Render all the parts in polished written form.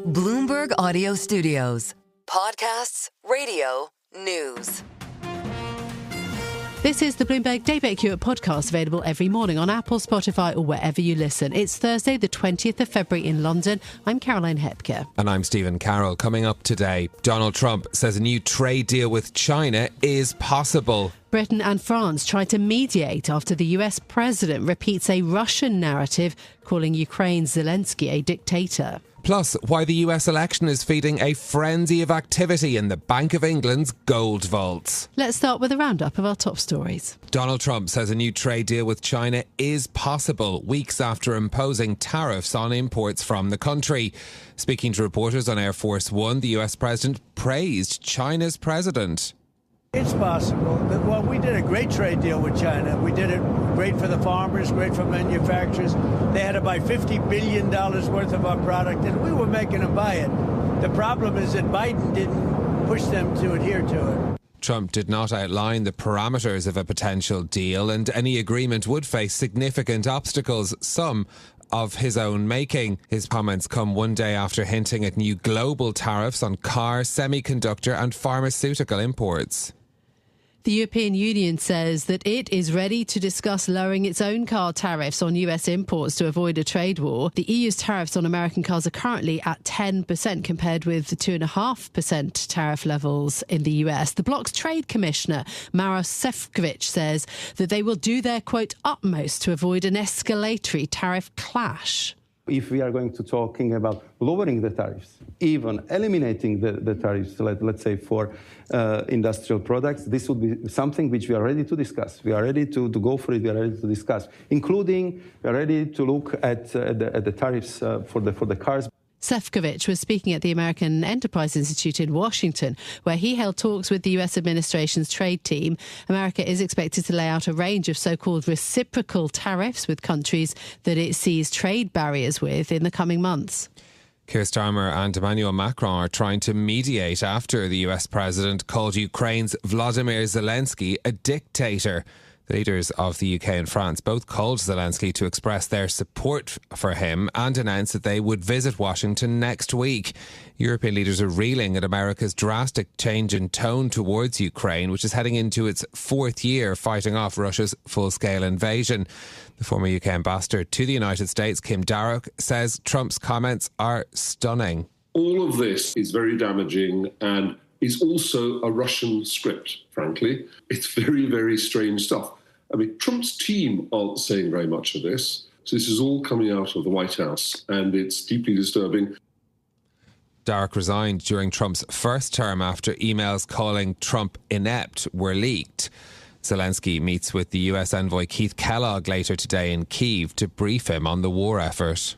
Bloomberg Audio Studios. Podcasts, radio, news. This is the Bloomberg Daybreak Europe podcast, available every morning on Apple, Spotify or wherever you listen. It's Thursday, the 20th of February in London. I'm Caroline Hepker. And I'm Stephen Carroll. Coming up today, Donald Trump says a new trade deal with China is possible. Britain and France try to mediate after the US president repeats a Russian narrative, calling Ukraine's Zelenskiy a dictator. Plus, why the US election is feeding a frenzy of activity in the Bank of England's gold vaults. Let's start with a roundup of our top stories. Donald Trump says a new trade deal with China is possible, weeks after imposing tariffs on imports from the country. Speaking to reporters on Air Force One, the US president praised China's president. It's possible. Well, we did a great trade deal with China. We did it great for the farmers, great for manufacturers. They had to buy $50 billion worth of our product, and we were making them buy it. The problem is that Biden didn't push them to adhere to it. Trump did not outline the parameters of a potential deal, and any agreement would face significant obstacles, some of his own making. His comments come one day after hinting at new global tariffs on car, semiconductor and pharmaceutical imports. The European Union says that it is ready to discuss lowering its own car tariffs on US imports to avoid a trade war. The EU's tariffs on American cars are currently at 10% compared with the 2.5% tariff levels in the US. The bloc's trade commissioner, Maros Sefcovic, says that they will do their, quote, utmost to avoid an escalatory tariff clash. If we are going to talking about lowering the tariffs, even eliminating the tariffs, let's say for industrial products, this would be something which we are ready to discuss. We are ready to go for it. We are ready to discuss, including we are ready to look at the tariffs for the cars. Sefcovic was speaking at the American Enterprise Institute in Washington, where he held talks with the US administration's trade team. America is expected to lay out a range of so-called reciprocal tariffs with countries that it sees trade barriers with in the coming months. Keir Starmer and Emmanuel Macron are trying to mediate after the US president called Ukraine's Volodymyr Zelenskiy a dictator. The leaders of the UK and France both called Zelensky to express their support for him and announced that they would visit Washington next week. European leaders are reeling at America's drastic change in tone towards Ukraine, which is heading into its fourth year fighting off Russia's full-scale invasion. The former UK ambassador to the United States, Kim Darroch, says Trump's comments are stunning. All of this is very damaging and is also a Russian script, frankly. It's very, very strange stuff. I mean, Trump's team aren't saying very much of this. So this is all coming out of the White House, and it's deeply disturbing. Darroch resigned during Trump's first term after emails calling Trump inept were leaked. Zelensky meets with the US envoy Keith Kellogg later today in Kyiv to brief him on the war effort.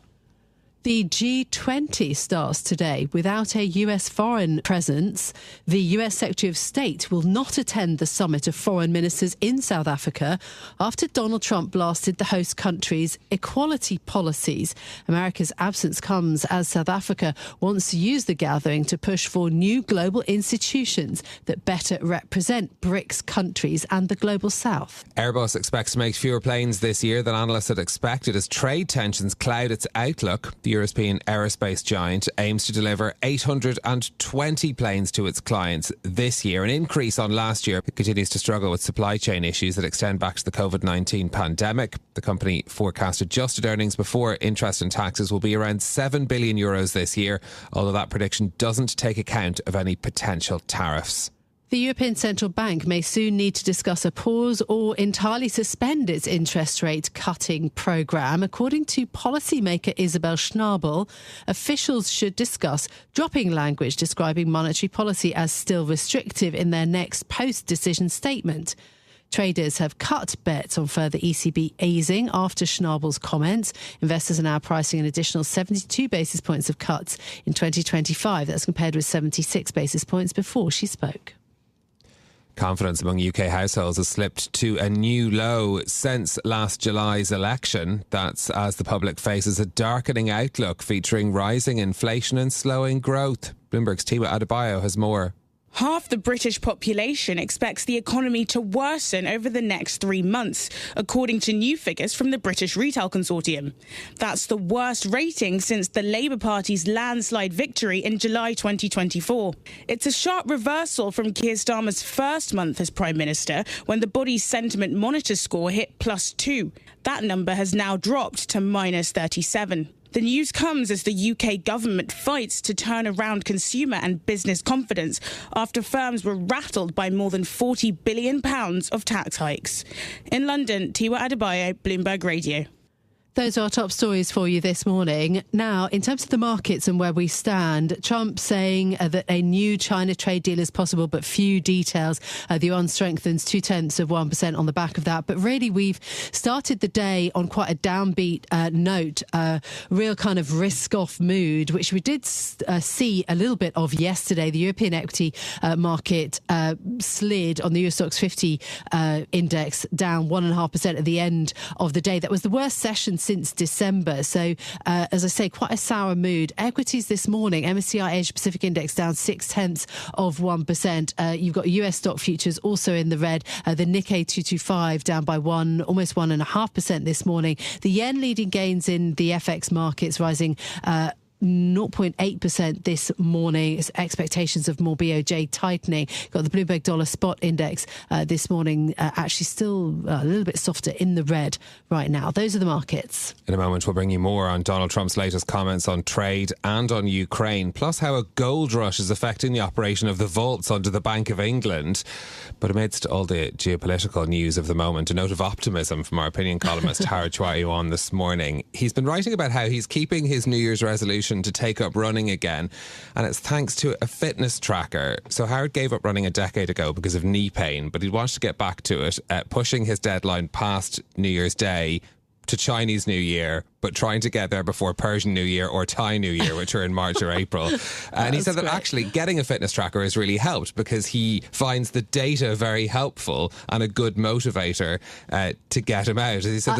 The G20 starts today without a US foreign presence. The US Secretary of State will not attend the summit of foreign ministers in South Africa after Donald Trump blasted the host country's equality policies. America's absence comes as South Africa wants to use the gathering to push for new global institutions that better represent BRICS countries and the global South. Airbus expects to make fewer planes this year than analysts had expected as trade tensions cloud its outlook. The European aerospace giant aims to deliver 820 planes to its clients this year, an increase on last year. It continues to struggle with supply chain issues that extend back to the COVID-19 pandemic. The company forecast adjusted earnings before interest and taxes will be around €7 billion this year, although that prediction doesn't take account of any potential tariffs. The European Central Bank may soon need to discuss a pause or entirely suspend its interest rate cutting programme. According to policymaker Isabel Schnabel, officials should discuss dropping language describing monetary policy as still restrictive in their next post-decision statement. Traders have cut bets on further ECB easing after Schnabel's comments. Investors are now pricing an additional 72 basis points of cuts in 2025. That's compared with 76 basis points before she spoke. Confidence among UK households has slipped to a new low since last July's election. That's as the public faces a darkening outlook featuring rising inflation and slowing growth. Bloomberg's Tiwa Adebayo has more. Half the British population expects the economy to worsen over the next 3 months, according to new figures from the British Retail Consortium. That's the worst rating since the Labour Party's landslide victory in July 2024. It's a sharp reversal from Keir Starmer's first month as Prime Minister, when the body's sentiment monitor score hit +2. That number has now dropped to -37. The news comes as the UK government fights to turn around consumer and business confidence after firms were rattled by more than £40 billion of tax hikes. In London, Tiwa Adebayo, Bloomberg Radio. Those are our top stories for you this morning. Now, in terms of the markets and where we stand, Trump saying that a new China trade deal is possible, but few details. The yuan strengthens 0.2% on the back of that. But really, we've started the day on quite a downbeat note, real kind of risk-off mood, which we did see a little bit of yesterday. The European equity market slid on the US Stocks 50 index down 1.5% at the end of the day. That was the worst session since December. So, as I say, quite a sour mood. Equities this morning, MSCI Asia Pacific Index down 0.6%. You've got US stock futures also in the red. The Nikkei 225 down by almost 1.5% this morning. The yen leading gains in the FX markets, rising 0.8% this morning. Expectations of more BOJ tightening. Got the Bloomberg dollar spot index this morning actually still a little bit softer in the red right now. Those are the markets. In a moment, we'll bring you more on Donald Trump's latest comments on trade and on Ukraine, plus how a gold rush is affecting the operation of the vaults under the Bank of England. But amidst all the geopolitical news of the moment, a note of optimism from our opinion columnist Howard Chwaiwan this morning. He's been writing about how he's keeping his New Year's resolution to take up running again, and it's thanks to a fitness tracker. So Howard gave up running a decade ago because of knee pain, but he wants to get back to it, pushing his deadline past New Year's Day to Chinese New Year, but trying to get there before Persian New Year or Thai New Year, which are in March or April. And he said that actually getting a fitness tracker has really helped because he finds the data very helpful and a good motivator to get him out. He said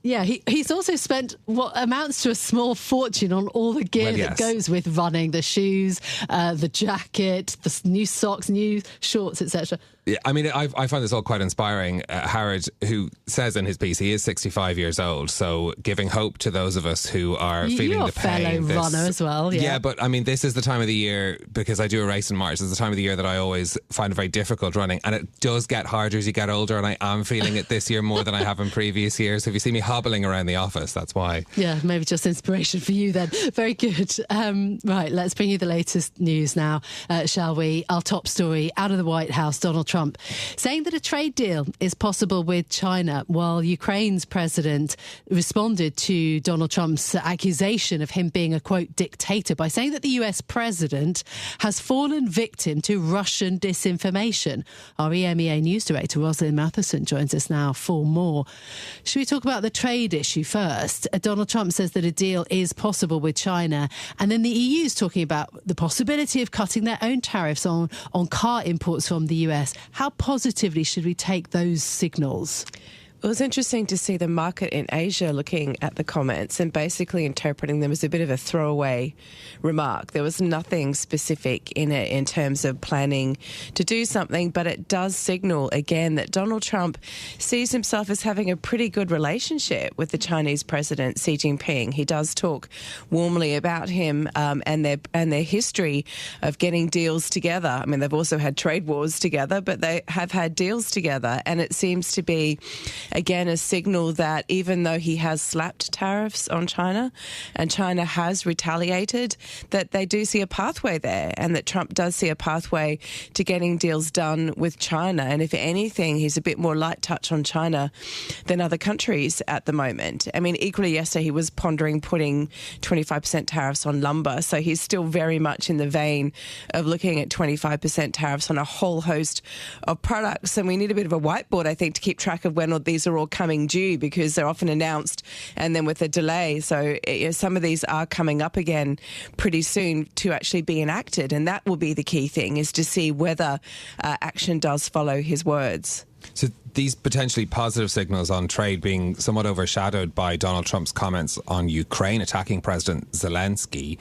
he's also spent what amounts to a small fortune on all the gear that goes with running, the shoes, the jacket, the new socks, new shorts, etc. Yeah, I mean, I find this all quite inspiring. Howard, who says in his piece he is 65 years old, so giving hope to those of us who are feeling the pain. You're a fellow runner as well. Yeah, but I mean, this is the time of the year, because I do a race in March, it's the time of the year that I always find it very difficult running, and it does get harder as you get older, and I am feeling it this year more than I have in previous years. So if you see me hobbling around the office, that's why. Yeah, maybe just inspiration for you then. Very good. Right, let's bring you the latest news now, shall we? Our top story out of the White House, Donald Trump saying that a trade deal is possible with China, while Ukraine's president responded to Donald Trump's accusation of him being a, quote, dictator by saying that the US president has fallen victim to Russian disinformation. Our EMEA news director, Rosalind Matheson, joins us now for more. Should we talk about the trade issue first? Donald Trump says that a deal is possible with China, and then the EU is talking about the possibility of cutting their own tariffs on car imports from the US. How positively should we take those signals? It was interesting to see the market in Asia looking at the comments and basically interpreting them as a bit of a throwaway remark. There was nothing specific in it in terms of planning to do something, but it does signal again that Donald Trump sees himself as having a pretty good relationship with the Chinese president, Xi Jinping. He does talk warmly about him and their history of getting deals together. I mean, they've also had trade wars together, but they have had deals together, and it seems to be again a signal that even though he has slapped tariffs on China and China has retaliated, that they do see a pathway there, and that Trump does see a pathway to getting deals done with China. And if anything, he's a bit more light touch on China than other countries at the moment. I mean, equally yesterday he was pondering putting 25% tariffs on lumber, so he's still very much in the vein of looking at 25% tariffs on a whole host of products. And we need a bit of a whiteboard, I think, to keep track of when all these are all coming due, because they're often announced and then with a delay. So some of these are coming up again pretty soon to actually be enacted, and that will be the key thing, is to see whether action does follow his words. So these potentially positive signals on trade being somewhat overshadowed by Donald Trump's comments on Ukraine attacking President Zelensky.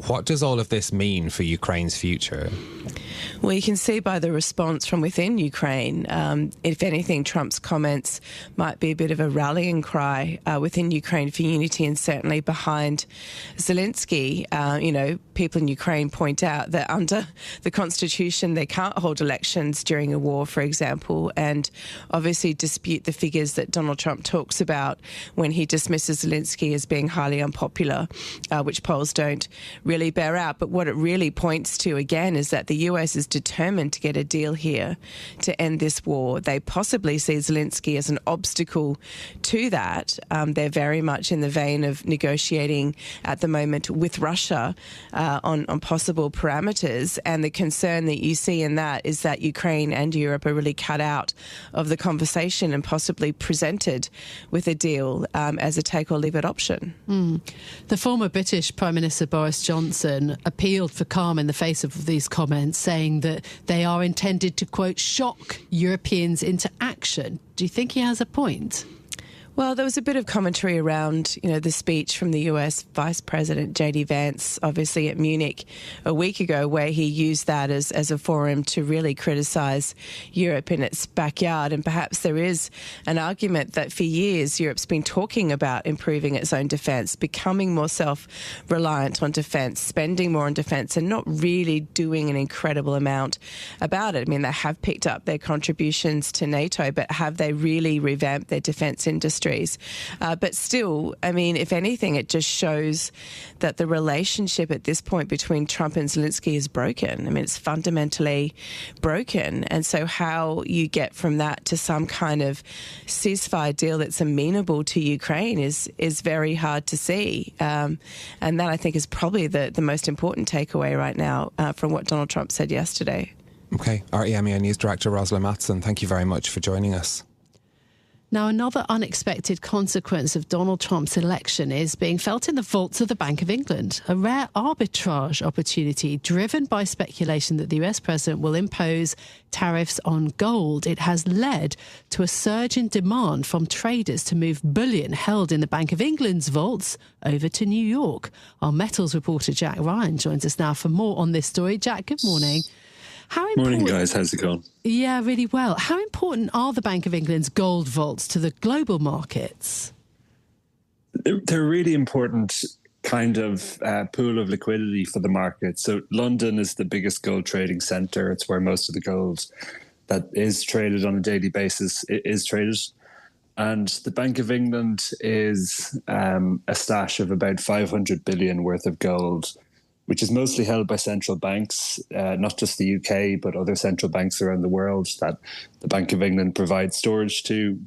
What does all of this mean for Ukraine's future? Well, you can see by the response from within Ukraine, if anything, Trump's comments might be a bit of a rallying cry within Ukraine for unity, and certainly behind Zelensky. People in Ukraine point out that under the constitution, they can't hold elections during a war, for example, and obviously dispute the figures that Donald Trump talks about when he dismisses Zelensky as being highly unpopular, which polls don't really bear out. But what it really points to, again, is that the US is determined to get a deal here to end this war. They possibly see Zelensky as an obstacle to that. They're very much in the vein of negotiating at the moment with Russia on possible parameters. And the concern that you see in that is that Ukraine and Europe are really cut out of the conversation and possibly presented with a deal as a take or leave it option. The former British Prime Minister Boris Johnson appealed for calm in the face of these comments, saying that they are intended to, quote, shock Europeans into action. Do you think he has a point? Well, there was a bit of commentary around, the speech from the US Vice President J.D. Vance, obviously at Munich a week ago, where he used that as a forum to really criticise Europe in its backyard. And perhaps there is an argument that for years Europe's been talking about improving its own defence, becoming more self-reliant on defence, spending more on defence, and not really doing an incredible amount about it. I mean, they have picked up their contributions to NATO, but have they really revamped their defence industry? But still, I mean, if anything, it just shows that the relationship at this point between Trump and Zelensky is broken. I mean, it's fundamentally broken. And so how you get from that to some kind of ceasefire deal that's amenable to Ukraine is very hard to see. And that, I think, is probably the most important takeaway right now from what Donald Trump said yesterday. OK. RTMEI News Director Rosalind Matson, thank you very much for joining us. Now, another unexpected consequence of Donald Trump's election is being felt in the vaults of the Bank of England, a rare arbitrage opportunity driven by speculation that the US president will impose tariffs on gold. It has led to a surge in demand from traders to move bullion held in the Bank of England's vaults over to New York. Our metals reporter Jack Ryan joins us now for more on this story. Jack, good morning. Morning, guys. How's it going? Yeah, really well. How important are the Bank of England's gold vaults to the global markets? They're a really important kind of pool of liquidity for the market. So London is the biggest gold trading centre. It's where most of the gold that is traded on a daily basis is traded. And the Bank of England is a stash of about 500 billion worth of gold, which is mostly held by central banks, not just the UK, but other central banks around the world that the Bank of England provides storage to,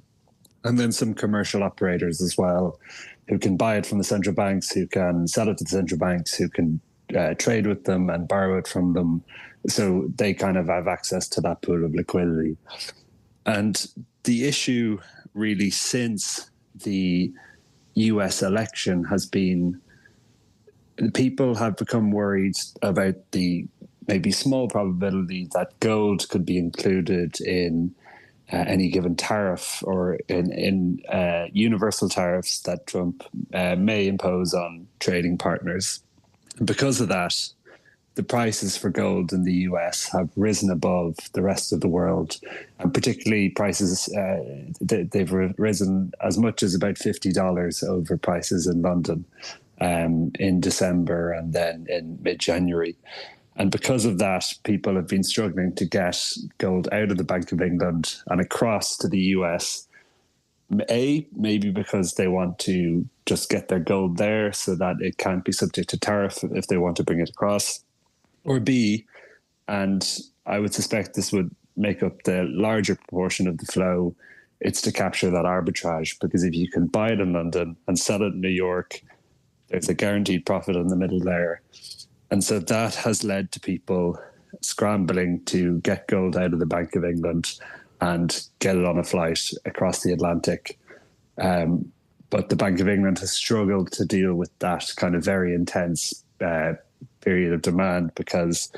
and then some commercial operators as well, who can buy it from the central banks, who can sell it to the central banks, who can trade with them and borrow it from them. So they kind of have access to that pool of liquidity. And the issue really since the US election has been people have become worried about the maybe small probability that gold could be included in any given tariff or in universal tariffs that Trump may impose on trading partners. And because of that, the prices for gold in the US have risen above the rest of the world, and particularly prices, they've risen as much as about $50 over prices in London in December and then in mid-January. And because of that, people have been struggling to get gold out of the Bank of England and across to the US. Maybe because they want to just get their gold there so that it can't be subject to tariff if they want to bring it across. Or B, and I would suspect this would make up the larger proportion of the flow, it's to capture that arbitrage. Because if you can buy it in London and sell it in New York, there's a guaranteed profit in the middle there. And so that has led to people scrambling to get gold out of the Bank of England and get it on a flight across the Atlantic. But the Bank of England has struggled to deal with that kind of very intense period of demand because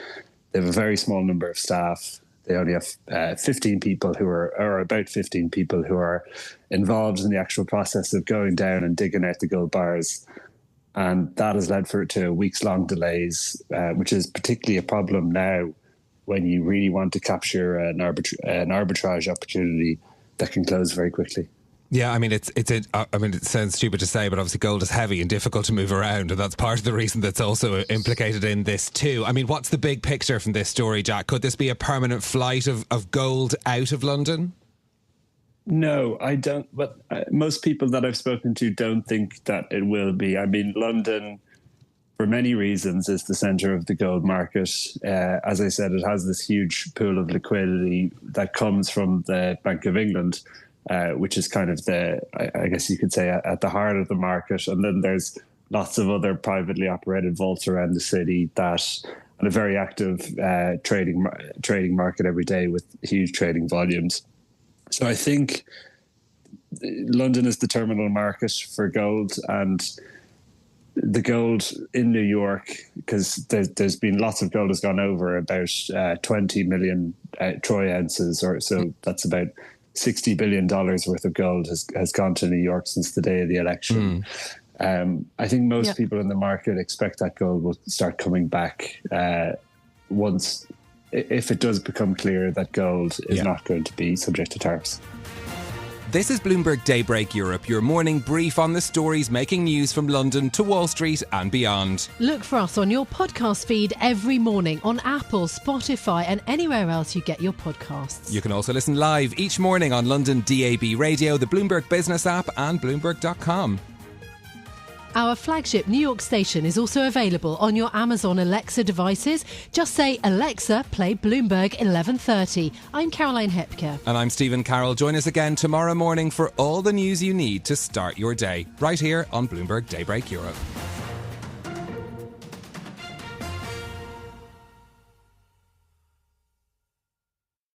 they have a very small number of staff. They only have 15 people or about 15 people who are involved in the actual process of going down and digging out the gold bars. And that has led to weeks-long delays, which is particularly a problem now when you really want to capture an arbitrage opportunity that can close very quickly. Yeah, I mean, it sounds stupid to say, but obviously gold is heavy and difficult to move around, and that's part of the reason that's also implicated in this too. I mean, what's the big picture from this story, Jack? Could this be a permanent flight of gold out of London? No, I don't. But most people that I've spoken to don't think that it will be. I mean, London, for many reasons, is the centre of the gold market. As I said, it has this huge pool of liquidity that comes from the Bank of England, which is kind of I guess you could say, at the heart of the market. And then there's lots of other privately operated vaults around the city and a very active trading market every day with huge trading volumes. So I think London is the terminal market for gold, and the gold in New York, because there's been lots of gold has gone over about 20 million troy ounces, or so that's about $60 billion worth of gold has gone to New York since the day of the election. I think most people in the market expect that gold will start coming back once, if it does become clear that gold is not going to be subject to tariffs. This is Bloomberg Daybreak Europe, your morning brief on the stories making news from London to Wall Street and beyond. Look for us on your podcast feed every morning on Apple, Spotify and anywhere else you get your podcasts. You can also listen live each morning on London DAB Radio, the Bloomberg Business app and Bloomberg.com. Our flagship New York station is also available on your Amazon Alexa devices. Just say, Alexa, play Bloomberg 1130. I'm Caroline Hepker. And I'm Stephen Carroll. Join us again tomorrow morning for all the news you need to start your day, right here on Bloomberg Daybreak Europe.